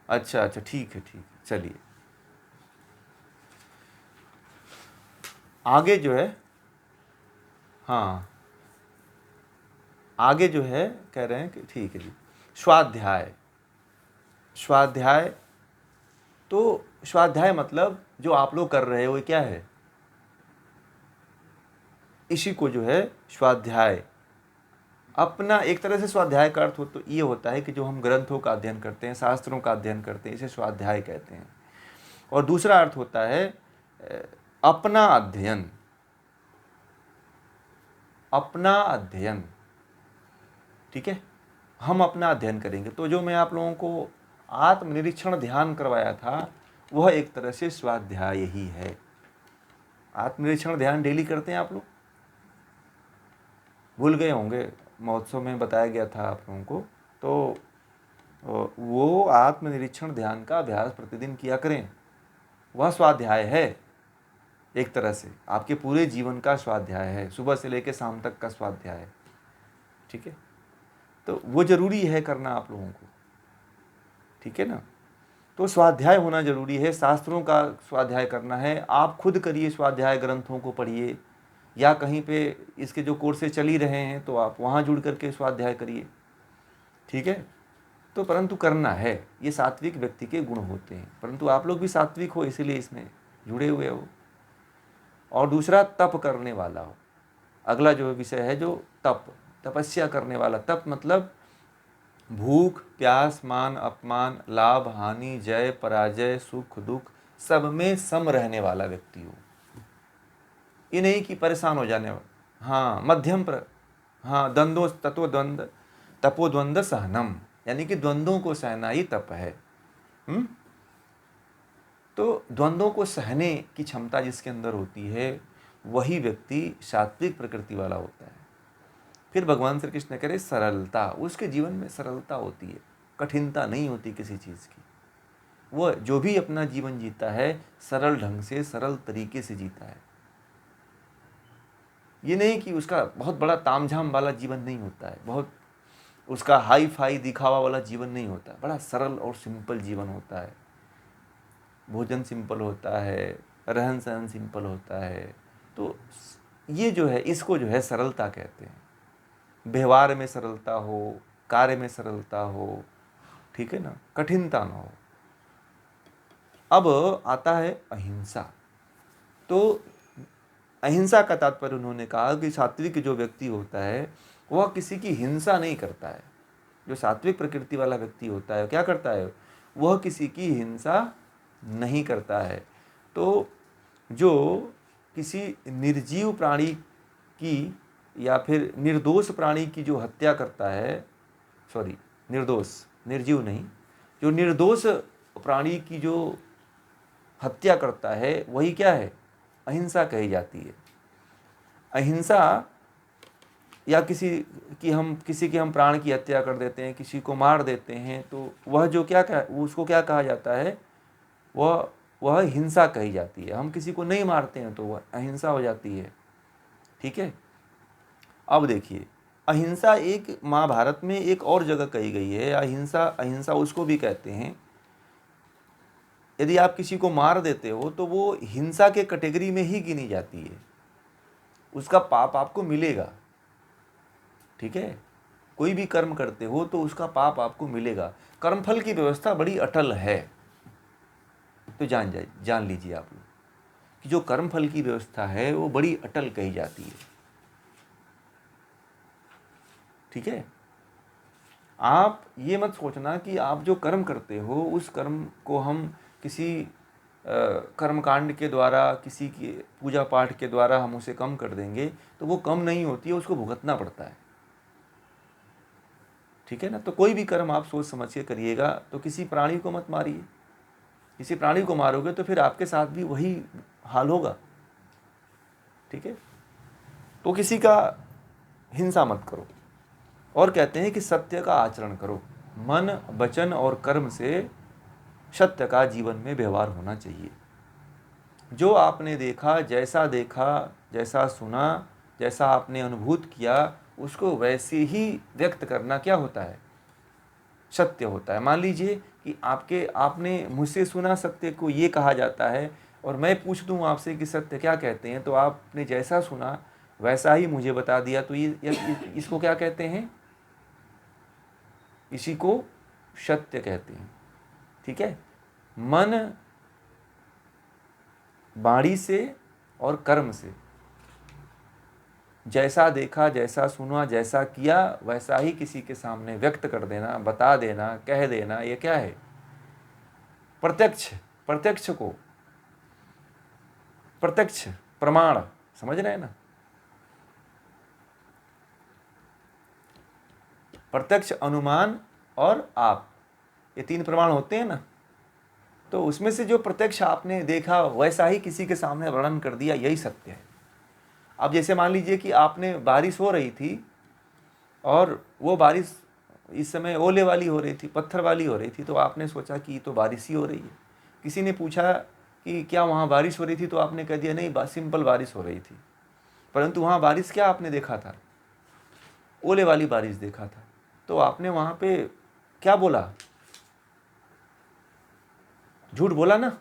अच्छा, ठीक है, चलिए आगे जो है, हाँ आगे जो है कह रहे हैं कि ठीक है जी, स्वाध्याय। तो स्वाध्याय मतलब जो आप लोग कर रहे हो, ये क्या है? इसी को जो है स्वाध्याय, अपना एक तरह से स्वाध्याय का अर्थ तो ये होता है कि जो हम ग्रंथों का अध्ययन करते हैं, शास्त्रों का अध्ययन करते हैं, इसे स्वाध्याय कहते हैं। और दूसरा अर्थ होता है अपना अध्ययन, अपना अध्ययन। ठीक है, हम अपना अध्ययन करेंगे। तो जो मैं आप लोगों को आत्मनिरीक्षण ध्यान करवाया था, वह एक तरह से स्वाध्याय ही है। आत्मनिरीक्षण ध्यान डेली करते हैं आप लोग? भूल गए होंगे, महोत्सव में बताया गया था आप लोगों को। तो वो आत्मनिरीक्षण ध्यान का अभ्यास प्रतिदिन किया करें, वह स्वाध्याय है। एक तरह से आपके पूरे जीवन का स्वाध्याय है, सुबह से लेकर शाम तक का स्वाध्याय है। ठीक है, तो वो जरूरी है करना आप लोगों को। ठीक है ना, तो स्वाध्याय होना जरूरी है, शास्त्रों का स्वाध्याय करना है। आप खुद करिए स्वाध्याय, ग्रंथों को पढ़िए, या कहीं पे इसके जो कोर्सेज चल ही रहे हैं तो आप वहाँ जुड़ करके स्वाध्याय करिए। ठीक है, तो परंतु करना है, ये सात्विक व्यक्ति के गुण होते हैं, परंतु आप लोग भी सात्विक हो इसीलिए इसमें जुड़े हुए हो। और दूसरा, तप करने वाला हो। अगला जो विषय है जो तप, तपस्या करने वाला। तप मतलब भूख प्यास मान अपमान लाभ हानि जय पराजय सुख दुख सब में सम रहने वाला व्यक्ति हो। ये नहीं कि परेशान हो जाने वाला। हाँ मध्यम पर, हाँ द्वंद्व तत्व द्वंद्व तपोद्वंद सहनम, यानी कि द्वंद्वों को सहना ही तप है। तो द्वंद्वों को सहने की क्षमता जिसके अंदर होती है वही व्यक्ति सात्विक प्रकृति वाला होता है। फिर भगवान श्री कृष्ण कह रहे सरलता, उसके जीवन में सरलता होती है, कठिनता नहीं होती किसी चीज़ की। वह जो भी अपना जीवन जीता है सरल ढंग से सरल तरीके से जीता है। ये नहीं कि उसका बहुत बड़ा तामझाम वाला जीवन नहीं होता है, बहुत उसका हाई फाई दिखावा वाला जीवन नहीं होता, बड़ा सरल और सिंपल जीवन होता है। भोजन सिंपल होता है, रहन सहन सिंपल होता है। तो ये जो है इसको जो है सरलता कहते हैं। व्यवहार में सरलता हो, कार्य में सरलता हो, ठीक है ना, कठिनता ना हो। अब आता है अहिंसा। तो अहिंसा का तात्पर्य उन्होंने कहा कि सात्विक जो व्यक्ति होता है वह किसी की हिंसा नहीं करता है। जो सात्विक प्रकृति वाला व्यक्ति होता है क्या करता है, वह किसी की हिंसा नहीं करता है। तो जो किसी निर्जीव प्राणी की या फिर निर्दोष प्राणी की जो हत्या करता है, सॉरी निर्दोष, निर्जीव नहीं, जो निर्दोष प्राणी की जो हत्या करता है वही क्या है, अहिंसा कही जाती है। अहिंसा या किसी की हम प्राण की हत्या कर देते हैं, किसी को मार देते हैं, तो वह जो उसको क्या कहा जाता है, वह हिंसा कही जाती है। हम किसी को नहीं मारते हैं तो वह अहिंसा हो जाती है। ठीक है। अब देखिए अहिंसा एक महाभारत में एक और जगह कही गई है। अहिंसा उसको भी कहते हैं, यदि आप किसी को मार देते हो तो वो हिंसा के कैटेगरी में ही गिनी जाती है, उसका पाप आपको मिलेगा। ठीक है, कोई भी कर्म करते हो तो उसका पाप आपको मिलेगा। कर्मफल की व्यवस्था बड़ी अटल है, तो जान लीजिए आप लोग कि जो कर्मफल की व्यवस्था है वो बड़ी अटल कही जाती है। ठीक है, आप ये मत सोचना कि आप जो कर्म करते हो उस कर्म को हम किसी कर्मकांड के द्वारा, किसी की पूजा पाठ के द्वारा हम उसे कम कर देंगे, तो वो कम नहीं होती है, उसको भुगतना पड़ता है। ठीक है ना। तो कोई भी कर्म आप सोच समझ के करिएगा। तो किसी प्राणी को मत मारिए, किसी प्राणी को मारोगे तो फिर आपके साथ भी वही हाल होगा। ठीक है, तो किसी का हिंसा मत करो। और कहते हैं कि सत्य का आचरण करो, मन वचन और कर्म से सत्य का जीवन में व्यवहार होना चाहिए। जो आपने देखा, जैसा सुना, जैसा आपने अनुभूत किया, उसको वैसे ही व्यक्त करना क्या होता है, सत्य होता है। मान लीजिए कि आपने मुझसे सुना सत्य को ये कहा जाता है, और मैं पूछ दूं आपसे कि सत्य क्या कहते हैं, तो आपने जैसा सुना वैसा ही मुझे बता दिया, तो इसको क्या कहते हैं, इसी को सत्य कहते हैं। ठीक है, मन वाणी से और कर्म से जैसा देखा, जैसा सुना, जैसा किया वैसा ही किसी के सामने व्यक्त कर देना, बता देना, कह देना, ये क्या है, प्रत्यक्ष प्रमाण, समझ रहे हैं ना। प्रत्यक्ष, अनुमान और आप, ये तीन प्रमाण होते हैं ना। तो उसमें से जो प्रत्यक्ष आपने देखा वैसा ही किसी के सामने वर्णन कर दिया, यही सत्य है। अब जैसे मान लीजिए कि आपने, बारिश हो रही थी और वो बारिश इस समय ओले वाली हो रही थी, पत्थर वाली हो रही थी, तो आपने सोचा कि तो बारिश ही हो रही है। किसी ने पूछा कि क्या वहाँ बारिश हो रही थी, तो आपने कह दिया नहीं, सिंपल बारिश हो रही थी। परंतु वहाँ बारिश क्या आपने देखा था, ओले वाली बारिश देखा था। तो आपने वहाँ पे क्या बोला, झूठ बोला ना।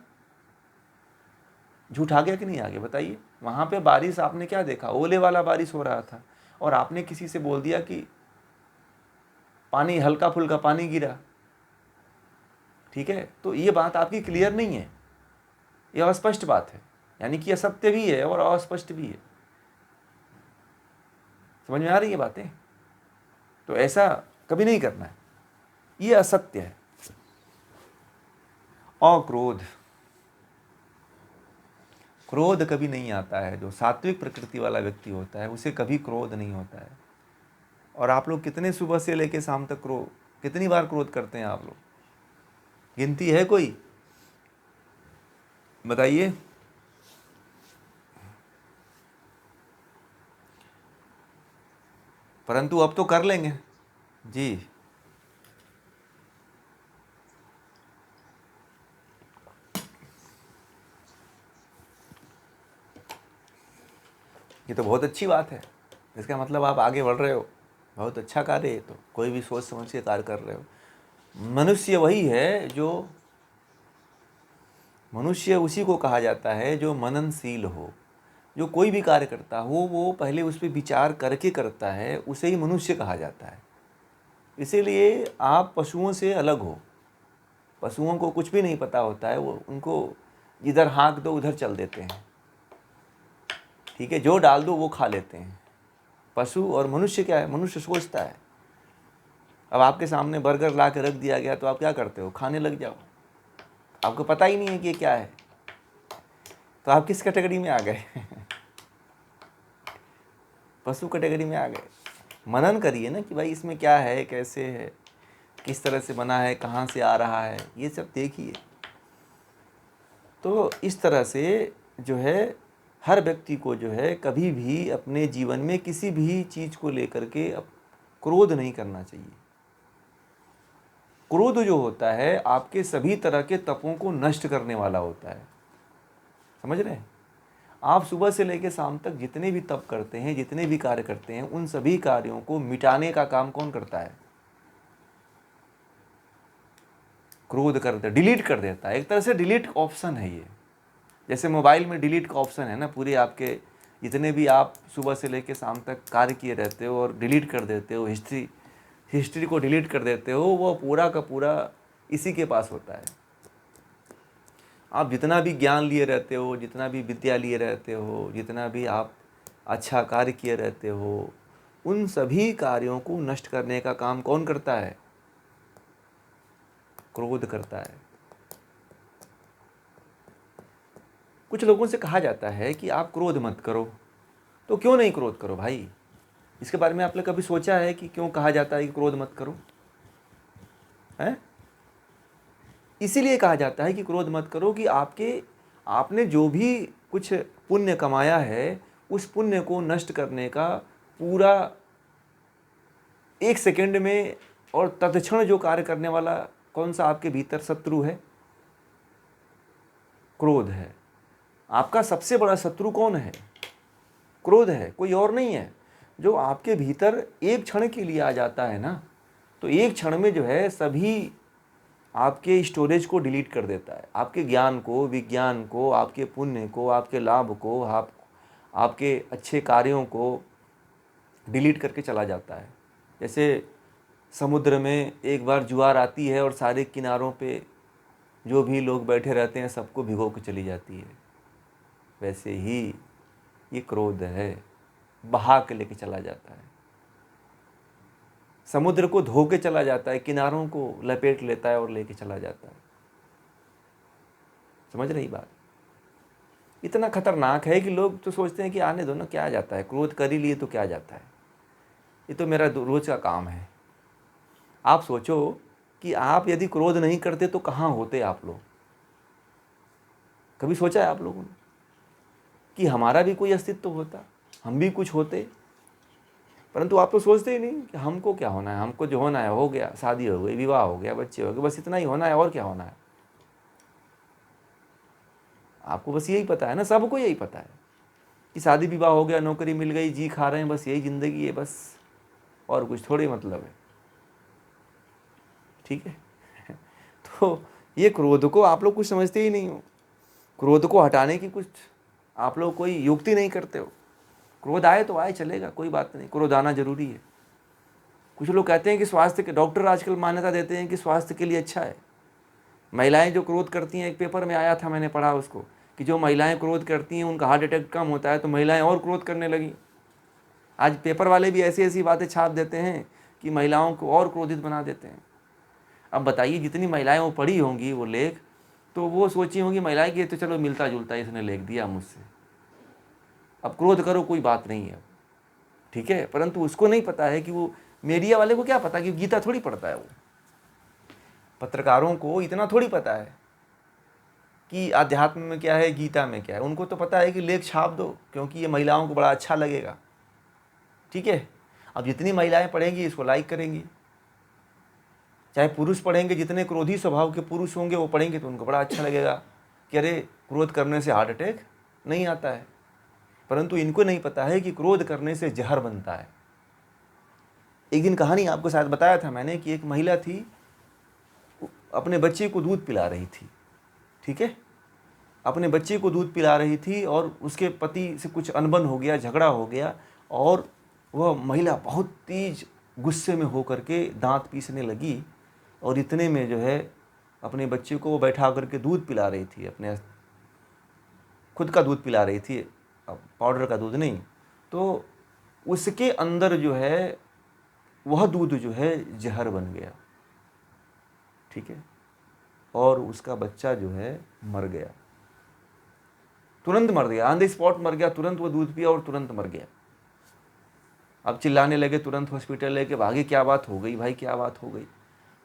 झूठ आ गया कि नहीं आ गया, बताइए। वहाँ पे बारिश आपने क्या देखा, ओले वाला बारिश हो रहा था, और आपने किसी से बोल दिया कि पानी, हल्का फुल्का पानी गिरा। ठीक है, तो ये बात आपकी क्लियर नहीं है, ये अस्पष्ट बात है, यानी कि असत्य भी है और अस्पष्ट भी है। समझ में आ रही है बातें? तो ऐसा कभी नहीं करना है, ये असत्य है। अक्रोध, क्रोध कभी नहीं आता है। जो सात्विक प्रकृति वाला व्यक्ति होता है उसे कभी क्रोध नहीं होता है। और आप लोग कितने सुबह से लेकर शाम तक कितनी बार क्रोध करते हैं आप लोग? गिनती है कोई? बताइए। परंतु अब तो कर लेंगे जी। ये तो बहुत अच्छी बात है, इसका मतलब आप आगे बढ़ रहे हो, बहुत अच्छा कार्य है। तो कोई भी सोच समझ के कार्य कर रहे हो। मनुष्य वही है जो, मनुष्य उसी को कहा जाता है जो मननशील हो। जो कोई भी कार्य करता हो वो पहले उस पर विचार करके करता है, उसे ही मनुष्य कहा जाता है। इसीलिए आप पशुओं से अलग हो। पशुओं को कुछ भी नहीं पता होता है, वो उनको इधर हाँक दो उधर चल देते हैं, ठीक है, जो डाल दो वो खा लेते हैं। पशु और मनुष्य क्या है? मनुष्य सोचता है। अब आपके सामने बर्गर ला के रख दिया गया तो आप क्या करते हो? खाने लग जाओ। आपको पता ही नहीं है कि ये क्या है, तो आप किस कैटेगरी में आ गए? पशु कैटेगरी में आ गए। मनन करिए ना कि भाई इसमें क्या है, कैसे है, किस तरह से बना है, कहाँ से आ रहा है, ये सब देखिए। तो इस तरह से जो है हर व्यक्ति को जो है कभी भी अपने जीवन में किसी भी चीज़ को लेकर के क्रोध नहीं करना चाहिए। क्रोध जो होता है आपके सभी तरह के तपों को नष्ट करने वाला होता है। समझ रहे हैं? आप सुबह से लेकर शाम तक जितने भी तप करते हैं, जितने भी कार्य करते हैं, उन सभी कार्यों को मिटाने का काम कौन करता है? क्रोध करता है, डिलीट कर देता है। एक तरह से डिलीट ऑप्शन है ये। जैसे मोबाइल में डिलीट का ऑप्शन है ना, पूरे आपके जितने भी आप सुबह से लेकर शाम तक कार्य किए रहते हो और डिलीट कर देते हो, हिस्ट्री को डिलीट कर देते हो, वो पूरा का पूरा इसी के पास होता है। आप जितना भी ज्ञान लिए रहते हो, जितना भी विद्या लिए रहते हो, जितना भी आप अच्छा कार्य किए रहते हो, उन सभी कार्यों को नष्ट करने का काम कौन करता है? क्रोध करता है। कुछ लोगों से कहा जाता है कि आप क्रोध मत करो, तो क्यों नहीं क्रोध करो भाई? इसके बारे में आपने कभी सोचा है कि क्यों कहा जाता है कि क्रोध मत करो? है इसीलिए कहा जाता है कि क्रोध मत करो कि आपने जो भी कुछ पुण्य कमाया है उस पुण्य को नष्ट करने का पूरा 1 सेकंड में और तत्क्षण जो कार्य करने वाला कौन सा आपके भीतर शत्रु है? क्रोध है। आपका सबसे बड़ा शत्रु कौन है? क्रोध है, कोई और नहीं है। जो आपके भीतर एक क्षण के लिए आ जाता है ना, तो एक क्षण में जो है सभी आपके स्टोरेज को डिलीट कर देता है। आपके ज्ञान को, विज्ञान को, आपके पुण्य को, आपके लाभ को, आपके अच्छे कार्यों को डिलीट करके चला जाता है। जैसे समुद्र में एक बार ज्वार आती है और सारे किनारों पे जो भी लोग बैठे रहते हैं सबको भिगो के चली जाती है, वैसे ही ये क्रोध है, बहा के लेके चला जाता है, समुद्र को धो के चला जाता है, किनारों को लपेट लेता है और लेके चला जाता है। समझ रही बात? इतना खतरनाक है कि लोग तो सोचते हैं कि आने दो ना, क्या जाता है, क्रोध कर ही लिए तो क्या जाता है, ये तो मेरा रोज का काम है। आप सोचो कि आप यदि क्रोध नहीं करते तो कहाँ होते आप लोग? कभी सोचा है आप लोगों ने कि हमारा भी कोई अस्तित्व होता, हम भी कुछ होते? परंतु आप तो सोचते ही नहीं कि हमको क्या होना है, हमको जो होना है हो गया, शादी हो गई, विवाह हो गया, बच्चे हो गए, बस इतना ही होना है, और क्या होना है? आपको बस यही पता है ना, सबको यही पता है कि शादी विवाह हो गया, नौकरी मिल गई, जी खा रहे हैं, बस यही ज़िंदगी है, बस और कुछ थोड़ी मतलब है। ठीक है? तो ये क्रोध को आप लोग कुछ समझते ही नहीं हो। क्रोध को हटाने की कुछ आप लोग कोई युक्ति नहीं करते हो। क्रोध आए तो आए, चलेगा, कोई बात नहीं, क्रोध आना जरूरी है। कुछ लोग कहते हैं कि स्वास्थ्य के डॉक्टर आजकल मान्यता देते हैं कि स्वास्थ्य के लिए अच्छा है। महिलाएं जो क्रोध करती हैं, एक पेपर में आया था, मैंने पढ़ा उसको, कि जो महिलाएं क्रोध करती हैं उनका हार्ट अटैक कम होता है, तो महिलाएं और क्रोध करने लगी। आज पेपर वाले भी ऐसी ऐसी बातें छाप देते हैं कि महिलाओं को और क्रोधित बना देते हैं। अब बताइए, जितनी महिलाएं वो पढ़ी होंगी वो लेख, तो वो सोची होंगी महिलाएं कि तो चलो मिलता जुलता इसने लेख दिया मुझसे, अब क्रोध करो कोई बात नहीं है, ठीक है। परंतु उसको नहीं पता है कि वो, मीडिया वाले को क्या पता कि गीता थोड़ी पढ़ता है वो, पत्रकारों को इतना थोड़ी पता है कि आध्यात्म में क्या है, गीता में क्या है। उनको तो पता है कि लेख छाप दो क्योंकि ये महिलाओं को बड़ा अच्छा लगेगा, ठीक है। अब जितनी महिलाएं पढ़ेंगी इसको लाइक करेंगी, चाहे पुरुष पढ़ेंगे, जितने क्रोधी स्वभाव के पुरुष होंगे वो पढ़ेंगे तो उनको बड़ा अच्छा लगेगा कि अरे क्रोध करने से हार्ट अटैक नहीं आता है। परंतु इनको नहीं पता है कि क्रोध करने से जहर बनता है। एक दिन कहानी आपको शायद बताया था मैंने कि एक महिला थी, अपने बच्चे को दूध पिला रही थी, ठीक है, अपने बच्चे को दूध पिला रही थी और उसके पति से कुछ अनबन हो गया, झगड़ा हो गया और वह महिला बहुत तेज गुस्से में होकर के दांत पीसने लगी और इतने में जो है अपने बच्चे को वो बैठा करके दूध पिला रही थी, अपने खुद का दूध पिला रही थी, पाउडर का दूध नहीं, तो उसके अंदर जो है वह दूध जो है जहर बन गया, ठीक है, और उसका बच्चा जो है मर गया, तुरंत मर गया, ऑन द स्पॉट मर गया, तुरंत वो दूध पिया और तुरंत मर गया। अब चिल्लाने लगे, तुरंत हॉस्पिटल लेके भागे, क्या बात हो गई भाई, क्या बात हो गई।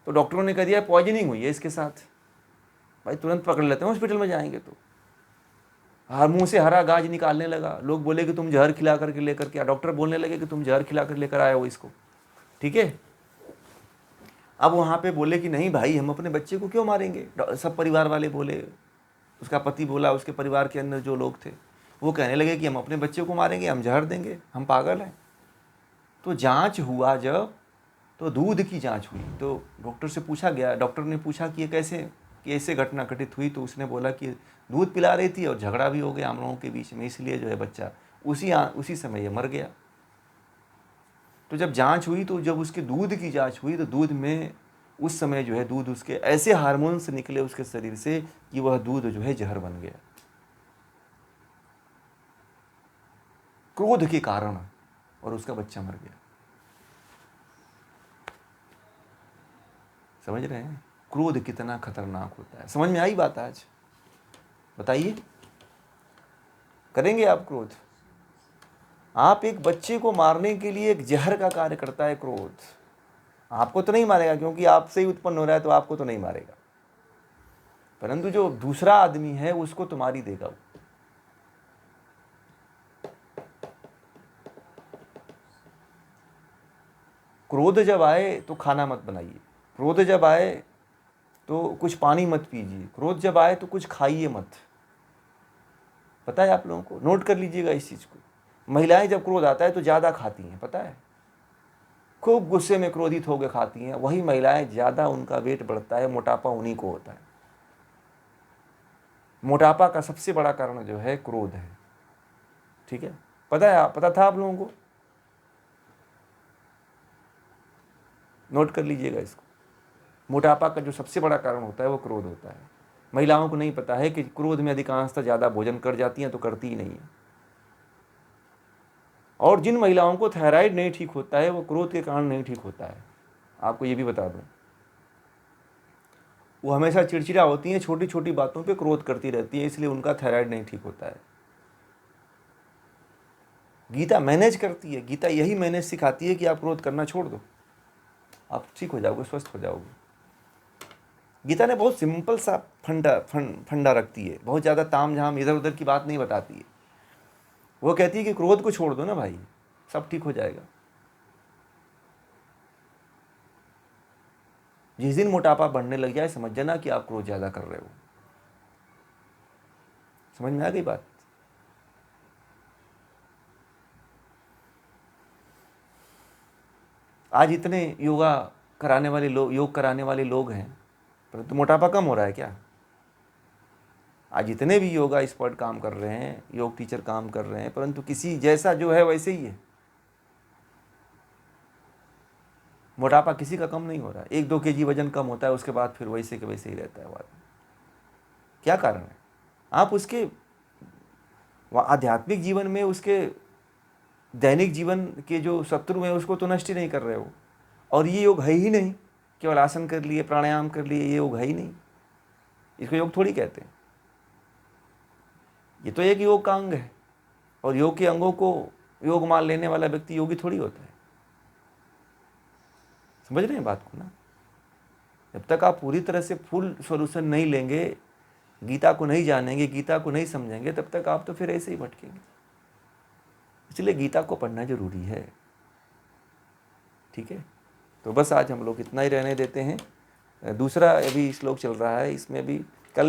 तो डॉक्टरों ने कह दिया पॉइजनिंग हुई है इसके साथ। भाई तुरंत पकड़ लेते हैं, हॉस्पिटल में जाएंगे तो हर मुंह से हरा गाज निकालने लगा। लोग बोले कि तुम जहर खिला करके लेकर के, डॉक्टर बोलने लगे कि तुम जहर खिला कर लेकर आए हो इसको, ठीक है। अब वहाँ पे बोले कि नहीं भाई हम अपने बच्चे को क्यों मारेंगे, सब परिवार वाले बोले, उसका पति बोला, उसके परिवार के अंदर जो लोग थे वो कहने लगे कि हम अपने बच्चे को मारेंगे, हम जहर देंगे, हम पागल हैं। तो जांच हुआ जब, तो दूध की जांच हुई, तो डॉक्टर से पूछा गया, डॉक्टर ने पूछा कि ये कैसे घटना घटित हुई, तो उसने बोला कि दूध पिला रही थी और झगड़ा भी हो गया हम लोगों के बीच में, इसलिए जो है बच्चा उसी समय ये मर गया। तो जब जांच हुई, तो जब उसके दूध की जांच हुई, तो दूध में उस समय जो है दूध उसके ऐसे हार्मोन्स निकले उसके शरीर से कि वह दूध जो है जहर बन गया, क्रोध के कारण, और उसका बच्चा मर गया। समझ रहे हैं क्रोध कितना खतरनाक होता है। समझ में आई बात आज? बताइए, करेंगे आप क्रोध? आप एक बच्चे को मारने के लिए एक जहर का कार्य करता है क्रोध। आपको तो नहीं मारेगा क्योंकि आपसे ही उत्पन्न हो रहा है, तो आपको तो नहीं मारेगा, परंतु जो दूसरा आदमी है उसको तो मार ही देगा। क्रोध जब आए तो खाना मत बनाइए, क्रोध जब आए तो कुछ पानी मत पीजिए, क्रोध जब आए तो कुछ खाइए मत। पता है आप लोगों को, नोट कर लीजिएगा इस चीज़ को। महिलाएं जब क्रोध आता है तो ज़्यादा खाती हैं, पता है, खूब गुस्से में क्रोधित होकर खाती हैं, वही महिलाएं ज़्यादा उनका वेट बढ़ता है, मोटापा उन्हीं को होता है। मोटापा का सबसे बड़ा कारण जो है क्रोध है, ठीक है। पता था आप लोगों को? नोट कर लीजिएगा इसको। मोटापा का जो सबसे बड़ा कारण होता है वो क्रोध होता है। महिलाओं को नहीं पता है कि क्रोध में अधिकांशतः ज़्यादा भोजन कर जाती हैं, तो करती ही नहीं है। और जिन महिलाओं को थायराइड नहीं ठीक होता है वो क्रोध के कारण नहीं ठीक होता है, आपको ये भी बता दूं। वो हमेशा चिड़चिड़ा होती हैं, छोटी छोटी बातों पे क्रोध करती रहती है, इसलिए उनका थायराइड नहीं ठीक होता है। गीता मैनेज करती है, गीता यही मैनेज सिखाती है कि आप क्रोध करना छोड़ दो, आप ठीक हो जाओगे, स्वस्थ हो जाओगे। गीता ने बहुत सिंपल सा फंडा रखती है, बहुत ज़्यादा ताम झाम इधर उधर की बात नहीं बताती है। वो कहती है कि क्रोध को छोड़ दो ना भाई, सब ठीक हो जाएगा। जिस दिन मोटापा बढ़ने लग जाए समझ जाना कि आप क्रोध ज़्यादा कर रहे हो। समझ में आ गई बात? आज इतने योग कराने वाले लोग हैं, परंतु मोटापा कम हो रहा है क्या? आज जितने भी योगा एक्सपर्ट काम कर रहे हैं, योग टीचर काम कर रहे हैं, परंतु किसी जैसा जो है वैसे ही है। मोटापा किसी का कम नहीं हो रहा है। 1-2 kg वजन कम होता है, उसके बाद फिर वैसे के वैसे ही रहता है वो आदमी। क्या कारण है? आप उसके आध्यात्मिक जीवन में उसके दैनिक जीवन के जो शत्रु हैं उसको तो नष्ट ही नहीं कर रहे हो। और ये योग है ही नहीं, केवल आसन कर लिए, प्राणायाम कर लिए, ये योग है ही नहीं, इसको योग थोड़ी कहते हैं। ये तो एक योग का अंग है, और योग के अंगों को योग मान लेने वाला व्यक्ति योगी थोड़ी होता है। समझ रहे हैं बात को ना? जब तक आप पूरी तरह से फुल सॉल्यूशन नहीं लेंगे, गीता को नहीं जानेंगे, गीता को नहीं समझेंगे, तब तक आप तो फिर ऐसे ही भटकेंगे। इसलिए गीता को पढ़ना जरूरी है। ठीक है, तो बस आज हम लोग इतना ही रहने देते हैं। दूसरा अभी श्लोक चल रहा है, इसमें भी